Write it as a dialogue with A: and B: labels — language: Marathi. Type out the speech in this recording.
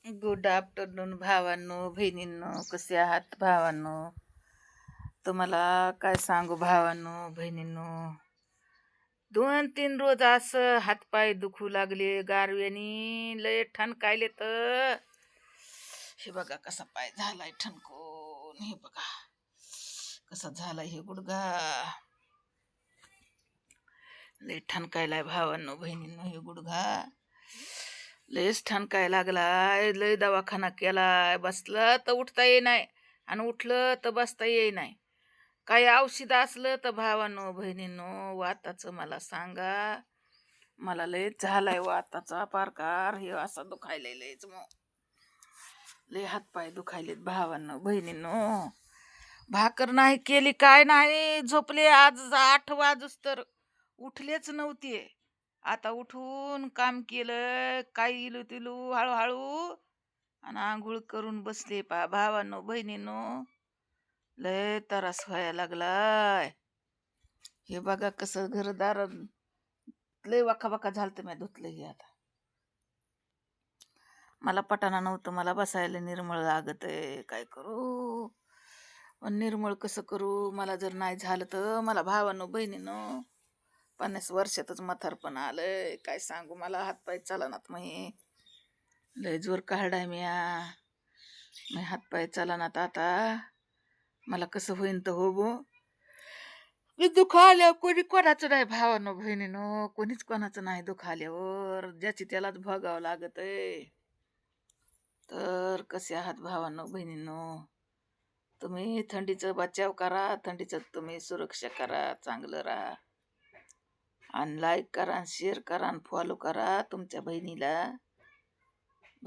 A: गुड आफ्टरनून भावांनो बहिणींनो, कसे आहात भावांनो? तुम्हाला काय सांगू भावांनो बहिणींनो, 2-3 रोज असं हातपाय दुखू लागले गारव्यानी, लय ठणकायले तर. हे बघा कसा पाय झालाय ठणकून, हे बघा कसा झालाय हे गुडघा, लय ठणकायलाय भावांनो बहिणींनो हे गुडघा, लयच ठणकाय लागलाय. लय दवाखाना केलाय, बसलं तर उठता ये नाही आणि उठलं तर बसता ये नाही. काही औषध असलं तर भावांनो बहिणींनो वाताचं मला सांगा. मला लय झालाय वाताचा पारकार, हे असा दुखायलाय लयच, मग लय हातपाय दुखायलेत भावांनो बहिणींनो. भाकर नाही केली काय नाही, झोपले आज 8 वाजूस तर उठलेच नव्हते. आता उठून काम केलं, काय इलू तिलू हळूहळू, आणि आंघोळ करून बसले भावांनो बहिणींनो. लय त्रास व्हायला लागलाय. हे बघा कसं घरदार लय वाका झालं, मी धुतलं हे आता. मला पटाना नव्हतं, मला बसायला निर्मळ लागत आहे, काय करू? पण निर्मळ कसं करू? मला जर नाही झालं तर मला भावांनो बहिणींनो 50 वर्षातच म्हातारपण आलंय, काय सांगू? मला हातपाय चालनात, मी लय जोर काढाय मी हातपाय चालनात आता. मला कसं होईन तर हो बो. मी दुखाल्यावर कोणी कोणाचं नाही भावानो बहिणीनो, कोणीच कोणाचं नाही दुखाल्यावर, ज्याची त्यालाच भोगावं लागत आहे. तर कसे आहात भावानो बहिणीनो? तुम्ही थंडीचा बचाव करा, थंडीचं तुम्ही सुरक्षा करा, चांगलं राहा, आणि लाईक करा, शेअर करा, फॉलो करा तुमच्या बहिणीला.